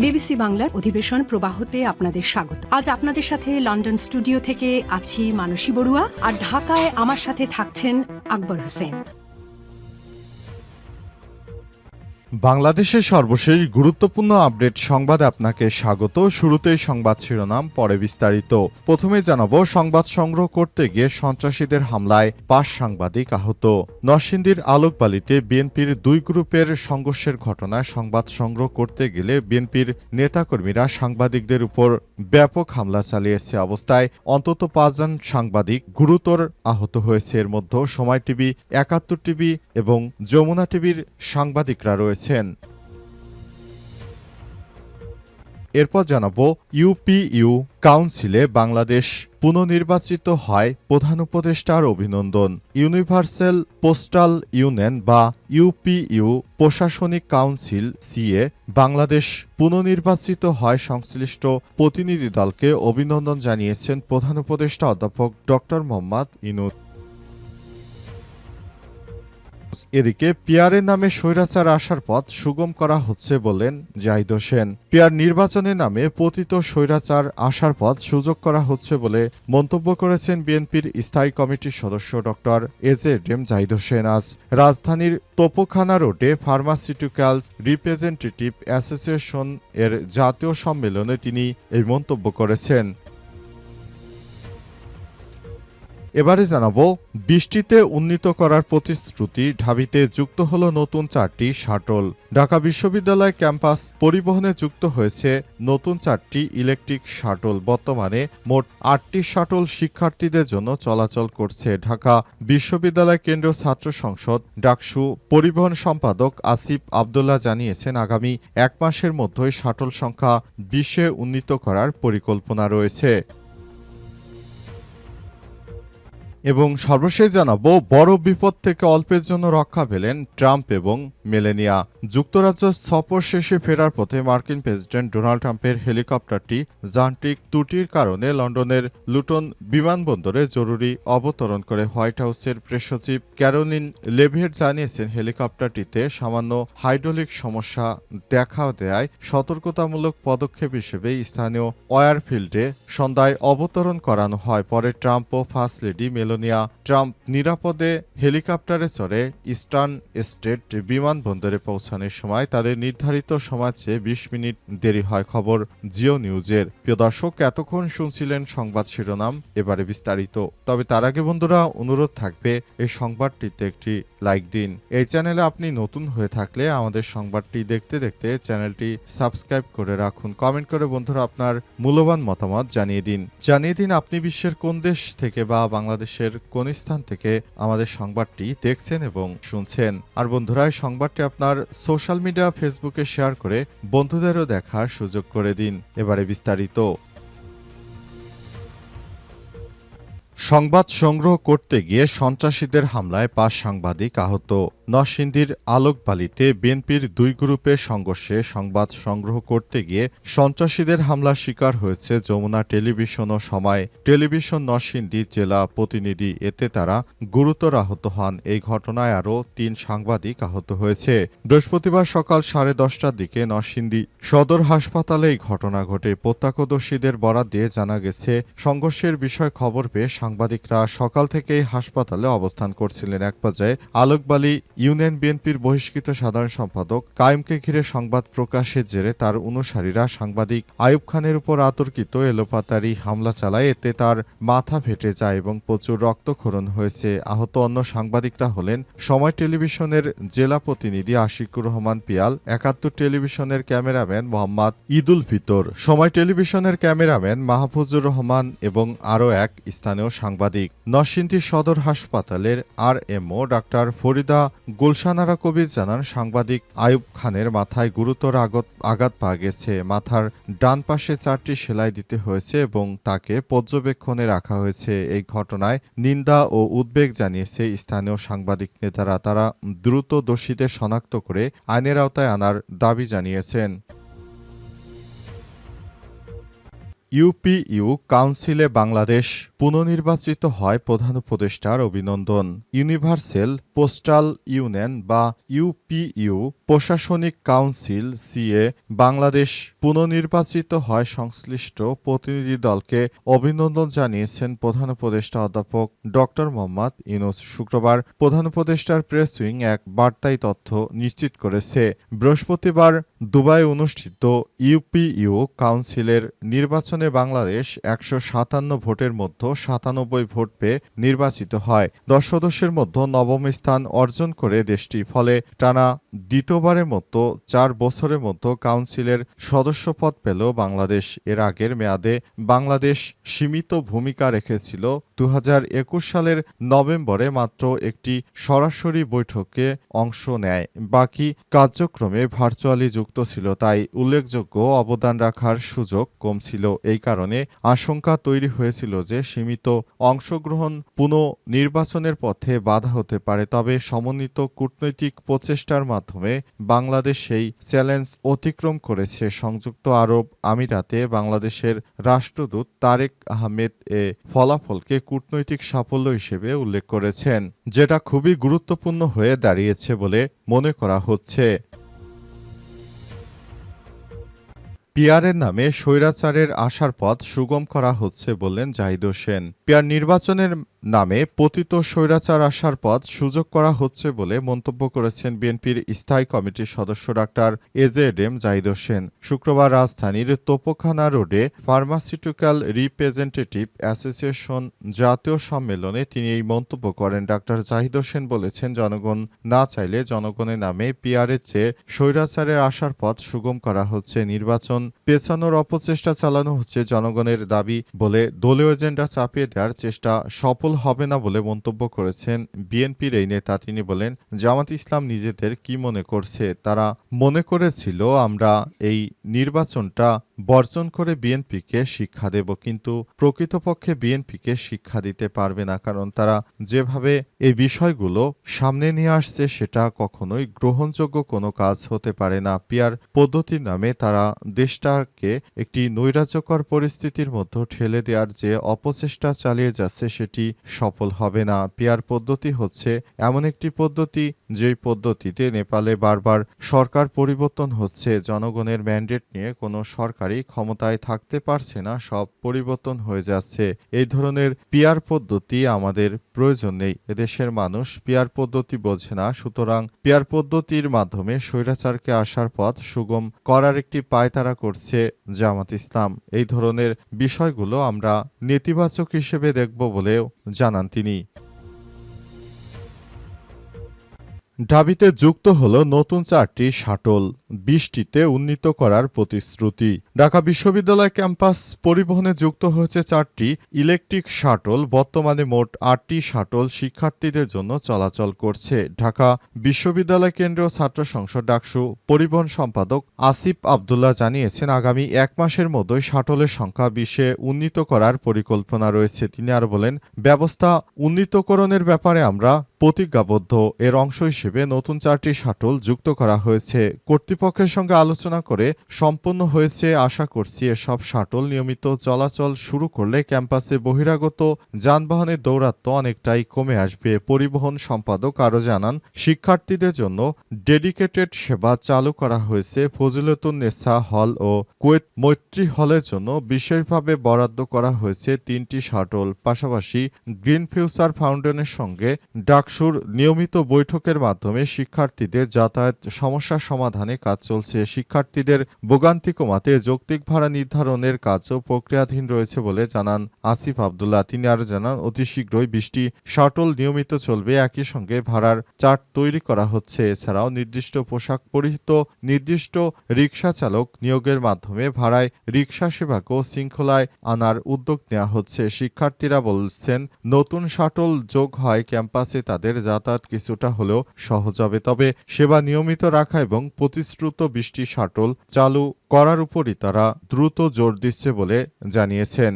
BBC বাংলার অধিবেশন প্রবাহতে আপনাদের স্বাগত। আজ আপনাদের সাথে লন্ডন স্টুডিও থেকে আছি মানসী বড়ুয়া, আর ঢাকায় আমার সাথে থাকছেন আকবর হোসেন। বাংলাদেশের সর্বশেষ গুরুত্বপূর্ণ আপডেট সংবাদে আপনাকে স্বাগত। শুরুতেই সংবাদ শিরোনাম, পরে বিস্তারিত। প্রথমে জানাবো, সংবাদ সংগ্রহ করতে গিয়ে সন্ত্রাসীদের হামলায় ৫ সাংবাদিক আহত। নরসিংদীর আলোকবালিতে বিএনপির ২ গ্রুপের সংঘর্ষের ঘটনায় সংবাদ সংগ্রহ করতে গেলে বিএনপির নেতাকর্মীরা সাংবাদিকদের উপর ব্যাপক হামলা চালিয়েছে। অবস্থায় অন্তত ৫ জন সাংবাদিক গুরুতর আহত হয়েছে। এর মধ্যে সময় টিভি, ৭১ টিভি এবং যমুনা টিভির সাংবাদিকরা রয়েছে। এরপর জানাবো, ইউপিইউ কাউন্সিলে বাংলাদেশ পুনর্নির্বাচিত হয় প্রধান উপদেষ্টার অভিনন্দন। ইউনিভার্সাল পোস্টাল ইউনিয়ন বা ইউপিইউ প্রশাসনিক কাউন্সিল সিএ বাংলাদেশ পুনর্নির্বাচিত হয় সংশ্লিষ্ট প্রতিনিধি দলকে অভিনন্দন জানিয়েছেন প্রধান উপদেষ্টা অধ্যাপক ড. মোহাম্মদ ইউনূস। এদিকে পিয়ারের নামে স্বৈরাচার আসার পথ সুগম করা হচ্ছে বললেন জাহিদ হোসেন। পিয়ার নির্বাচনের নামে পতিত স্বৈরাচার আসার পথ সুযোগ করা হচ্ছে বলে মন্তব্য করেছেন বিএনপির স্থায়ী কমিটির সদস্য ড. এজেডএম জাহিদ হোসেন। আজ রাজধানীর তোপখানা রোডে ফার্মাসিউটিক্যালস রিপ্রেজেন্টেটিভ অ্যাসোসিয়েশন এর জাতীয় সম্মেলনে তিনি এই মন্তব্য করেছেন। এবারে জানাবো, বৃষ্টিতে উন্নীত করার প্রতিশ্রুতি, ঢাবিতে যুক্ত হল নতুন 4টি শাটল। ঢাকা বিশ্ববিদ্যালয় ক্যাম্পাস পরিবহনে যুক্ত হয়েছে নতুন 4টি ইলেকট্রিক শাটল। বর্তমানে মোট 8টি শাটল শিক্ষার্থীদের জন্য চলাচল করছে। ঢাকা বিশ্ববিদ্যালয় কেন্দ্রীয় ছাত্র সংসদ ডাকসু পরিবহন সম্পাদক আসিফ আবদুল্লাহ জানিয়েছেন, আগামী 1 মাসের মধ্যেই শাটল সংখ্যা 20-এ উন্নীত করার পরিকল্পনা রয়েছে। এবং সর্বশেষ জানাবো, বড় বিপদ থেকে অল্পের জন্য রক্ষা পেলেন ট্রাম্প এবং মেলেনিয়া। যুক্তরাজ্য সফর শেষে ফেরার পথে মার্কিন প্রেসিডেন্ট ডোনাল্ড ট্রাম্পের হেলিকপ্টারটি যান্ত্রিক ত্রুটির কারণে লন্ডনের লুটন বিমানবন্দরে জরুরি অবতরণ করে। হোয়াইট হাউসের প্রেস সচিব ক্যারোলিন লেভিয়েট জানিয়েছেন, হেলিকপ্টারটিতে সামান্য হাইড্রোলিক সমস্যা দেখা দেয় সতর্কতামূলক পদক্ষেপ হিসেবে স্থানীয় এয়ারফিল্ডে সন্ধ্যায় অবতরণ করানো হয়। পরে ট্রাম্প ও ফার্স্ট লেডি মেলানিয়া ট্রাম্প নিরাপদে হেলিকপ্টারে চড়ে ইস্টার্ন স্টেট বিমানবন্দরে পৌঁছানোর সময় তাদের নির্ধারিত সময় চেয়ে 20 মিনিট দেরি হয়। খবর জিও নিউজের। প্রিয় দর্শক, এতক্ষণ শুনছিলেন সংবাদ শিরোনাম, এবারে বিস্তারিত। তবে তার আগে বন্ধুরা, অনুরোধ থাকবে এই সংবাদটিতে একটি লাইক দিন। এই চ্যানেলে আপনি নতুন হয়ে থাকলে আমাদের সংবাদটি দেখতে দেখতে চ্যানেলটি সাবস্ক্রাইব করে রাখুন। কমেন্ট করে বন্ধুরা আপনার মূল্যবান মতামত জানিয়ে দিন আপনি বিশ্বের কোন দেশ থেকে বা বাংলাদেশের কোন স্থান থেকে আমাদের সংবাদটি দেখছেন এবং শুনছেন। আর বন্ধুরা, এই সংবাদটি আপনার সোশ্যাল মিডিয়া ফেসবুকে শেয়ার করে বন্ধুদেরও দেখার সুযোগ করে দিন। এবারে বিস্তারিত। সংবাদ সংগ্রহ করতে গিয়ে সন্ত্রাসীদের হামলায় 5 সাংবাদিক আহত। নরসিংদীর আলোকবালিতে বিএনপির 2 গ্রুপের সংঘর্ষে সংবাদ সংগ্রহ করতে গিয়ে সন্ত্রাসীদের হামলার শিকার হয়েছে যমুনা টেলিভিশন ও সময় টেলিভিশন নরসিংদী জেলা প্রতিনিধি। এতে তারা গুরুতর আহত হন। এই ঘটনায় আরও 3 সাংবাদিক আহত হয়েছে। বৃহস্পতিবার সকাল 10:30টার দিকে নরসিংদী সদর হাসপাতালে এই ঘটনা ঘটে। প্রত্যক্ষদর্শীদের বরাত দিয়ে জানা গেছে, সংঘর্ষের বিষয় খবর পেয়ে সাংবাদিকরা সকাল থেকেই হাসপাতালে অবস্থান করছিলেন। এক পর্যায়ে আলোকবালি ইউনিয়ন বিএনপির বহিষ্কৃত সাধারণ সম্পাদক কায়েমকে ঘিরে সংবাদ প্রকাশের জেরে তার অনুসারীরা সাংবাদিক আইয়ুব খানের উপর আতর্কিত এলোপাতাড়ি হামলা চালায়। এতে তার মাথা ফেটে যায় এবং প্রচুর রক্তক্ষরণ হয়েছে। আহত অন্য সাংবাদিকরা হলেন সময় টেলিভিশনের জেলা প্রতিনিধি আশিকুর রহমান পিয়াল, ৭১ টেলিভিশনের ক্যামেরাম্যান মোহাম্মদ ঈদুল ফিতর, সময় টেলিভিশনের ক্যামেরাম্যান মাহফুজুর রহমান এবং আরও এক স্থানীয় সাংবাদিক। নরসিংদী সদর হাসপাতালের আরএমও ডাক্তার ফরিদা গুলশানারা কবির জানান, সাংবাদিক আইয়ুব খানের মাথায় গুরুতর আঘাত পাওয়া গেছে। মাথার ডান পাশে 4টি সেলাই দিতে হয়েছে এবং তাকে পর্যবেক্ষণে রাখা হয়েছে। এই ঘটনায় নিন্দা ও উদ্বেগ জানিয়েছে স্থানীয় সাংবাদিক নেতারা। তারা দ্রুত দোষীদের শনাক্ত করে আইনের আওতায় আনার দাবি জানিয়েছেন। ইউপিইউ কাউন্সিলে বাংলাদেশ পুনর্নির্বাচিত হয় প্রধান উপদেষ্টার অভিনন্দন। ইউনিভার্সাল পোস্টাল ইউনিয়ন বা ইউপিইউ প্রশাসনিক কাউন্সিল সিএ বাংলাদেশ পুনর্নির্বাচিত হয় সংশ্লিষ্ট প্রতিনিধি দলকে অভিনন্দন জানিয়েছেন প্রধান উপদেষ্টা অধ্যাপক ড মোহাম্মদ ইউনূস। শুক্রবার প্রধান উপদেষ্টার প্রেস উইং এক বার্তায় তথ্য নিশ্চিত করেছে। বৃহস্পতিবার দুবাই অনুষ্ঠিত ইউপিইউ কাউন্সিলের নির্বাচনে বাংলাদেশ ১৫৭ ভোটের মধ্যে ৯৭ ভোট পেয়ে নির্বাচিত হয়। ১০ সদস্যের মধ্যে নবম স্থান অর্জন করে দেশটি। ফলে টানা দ্বিতীয়বারের মতো ৪ বছরের মধ্যে কাউন্সিলের সদস্যপদ পেল বাংলাদেশ। এর আগের মেয়াদে বাংলাদেশ সীমিত ভূমিকা রেখেছিল। ২০২১ সালের নভেম্বরে মাত্র একটি সরাসরি বৈঠকে অংশ নেয়। বাকি কার্যক্রমে ভার্চুয়ালি যুক্ত ছিল, তাই উল্লেখযোগ্য অবদান রাখার সুযোগ কম ছিল। এই কারণে আশঙ্কা তৈরি হয়েছিল যে সীমিত অংশগ্রহণ পুনর্নির্বাচনের পথে বাধা হতে পারে। তবে সমন্বিত কূটনৈতিক প্রচেষ্টার মাধ্যমে বাংলাদেশ সেই চ্যালেঞ্জ অতিক্রম করেছে। সংযুক্ত আরব আমিরাতে বাংলাদেশের রাষ্ট্রদূত তারেক আহমেদ এ ফলাফলকে কূটনৈতিক সাফল্য হিসেবে উল্লেখ করেছেন, যেটা খুবই গুরুত্বপূর্ণ হয়ে দাঁড়িয়েছে বলে মনে করা হচ্ছে। পিয়ারের নামে স্বৈরাচারের আসার পথ সুগম করা হচ্ছে বললেন জাহিদ হোসেন। পিয়ার নির্বাচনের নামে পতিত স্বৈরাচার আসার পথ সুযোগ করা হচ্ছে বলে মন্তব্য করেছেন বিএনপির স্থায়ী কমিটির সদস্য ডাক্তার এজেএম জাহিদ হোসেন। শুক্রবার রাজধানীর তোপখানা রোডে ফার্মাসিউটিক্যাল রিপ্রেজেন্টেটিভ অ্যাসোসিয়েশন জাতীয় সম্মেলনে তিনি এই মন্তব্য করেন। ডাক্তার জাহিদ হোসেন বলেছেন, জনগণ না চাইলে জনগণের নামে পিয়ারের চেয়ে স্বৈরাচারের আসার পথ সুগম করা হচ্ছে। নির্বাচন পেছানোর অপচেষ্টা চালানো হচ্ছে। জনগণের দাবি বলে দলীয় এজেন্ডা চাপিয়ে দেওয়ার চেষ্টা সফল হবে না বলে মন্তব্য করেছেন বিএনপির এই নেতা। তিনি বলেন, জামাত ইসলাম নিজেদের কি মনে করছে? তারা মনে করেছিল আমরা এই নির্বাচনটা বর্জন করে বিএনপিকে শিক্ষা দেব, কিন্তু প্রকৃতপক্ষে বিএনপিকে শিক্ষা দিতে পারবে না, কারণ তারা যেভাবে এই বিষয়গুলো সামনে নিয়ে আসছে সেটা কখনোই গ্রহণযোগ্য কোনো কাজ হতে পারে না। পিয়ার পদ্ধতির নামে তারা দেশটাকে একটি নৈরাজ্যকর পরিস্থিতির মধ্যে ঠেলে দেওয়ার যে অপচেষ্টা চালিয়ে যাচ্ছে সেটি সফল হবে না। পিয়ার পদ্ধতি হচ্ছে এমন একটি পদ্ধতি যেই পদ্ধতিতে নেপালে বারবার সরকার পরিবর্তন হচ্ছে। জনগণের ম্যান্ডেট নিয়ে কোনো সরকারই ক্ষমতায় থাকতে পারছে না, সব পরিবর্তন হয়ে যাচ্ছে। এই ধরনের পিয়ার পদ্ধতি আমাদের প্রয়োজন নেই। এদেশের মানুষ পিয়ার পদ্ধতি বোঝে না। সুতরাং পিয়ার পদ্ধতির মাধ্যমে স্বৈরাচারকে আসার পথ সুগম করার একটি পায়তারা করছে জামাত ইসলাম। এই ধরনের বিষয়গুলো আমরা নেতিবাচক হিসেবে দেখব বলেও জানান তিনি। ঢাবিতে যুক্ত হলো নতুন 4টি শাটল, বৃষ্টিতে উন্নীত করার প্রতিশ্রুতি। ঢাকা বিশ্ববিদ্যালয় ক্যাম্পাস পরিবহনে যুক্ত হয়েছে 4টি ইলেকট্রিক শাটল। বর্তমানে মোট 8টি শাটল শিক্ষার্থীদের জন্য চলাচল করছে। ঢাকা বিশ্ববিদ্যালয় কেন্দ্রীয় ছাত্র সংসদ ডাকসু পরিবহন সম্পাদক আসিফ আব্দুল্লাহ জানিয়েছেন, আগামী 1 মাসের মধ্যেই শাটলের সংখ্যা 20-এ উন্নীত করার পরিকল্পনা রয়েছে। তিনি আরও বলেন, ব্যবস্থা উন্নীতকরণের ব্যাপারে আমরা প্রতিজ্ঞাবদ্ধ। এর অংশ হিসেবে নতুন 4টি শাটল যুক্ত করা হয়েছে। কর্তৃপক্ষের সঙ্গে আলোচনা করে সম্পন্ন হয়েছে। আশা করছি এসব শাটল নিয়মিত চলাচল শুরু করলে ক্যাম্পাসে বহিরাগত যানবাহনের দৌরাত্ম্য অনেকটাই কমে আসবে। পরিবহন সম্পাদক আরও জানান, শিক্ষার্থীদের জন্য ডেডিকেটেড সেবা চালু করা হয়েছে। ফজিলতুন্নেসা হল ও কুয়েত মৈত্রী হলের জন্য বিশেষভাবে বরাদ্দ করা হয়েছে 3টি শাটল। পাশাপাশি গ্রিন ফিউচার ফাউন্ডেশনের সঙ্গে ডাকসুর নিয়মিত বৈঠকের মাধ্যমে শিক্ষার্থীদের যাতায়াত সমস্যা সমাধানে কাজ চলছে। শিক্ষার্থীদের ভোগান্তি কমাতে যৌক্তিক ভাড়া নির্ধারণের কাজও প্রক্রিয়াধীন রয়েছে বলে জানান আসিফ আব্দুল্লাহ। তিনি আরও জানান, অতি শীঘ্রই 20টি শাটল নিয়মিত চলবে। একই সঙ্গে ভাড়ার চার্ট তৈরি করা হচ্ছে। এছাড়াও নির্দিষ্ট পোশাক পরিহিত নির্দিষ্ট রিকশা চালক নিয়োগের মাধ্যমে ভাড়ায় রিকশা সেবাকেও শৃঙ্খলায় আনার উদ্যোগ নেওয়া হচ্ছে। শিক্ষার্থীরা বলছেন, নতুন শাটল যোগ হয় ক্যাম্পাসে তাদের যাতায়াত কিছুটা হলেও সহজ হবে। তবে সেবা নিয়মিত রাখা এবং প্রতিশ্রুত 20টি শাটল চালু করার উপরই তারা দ্রুত জোর দিচ্ছে বলে জানিয়েছেন।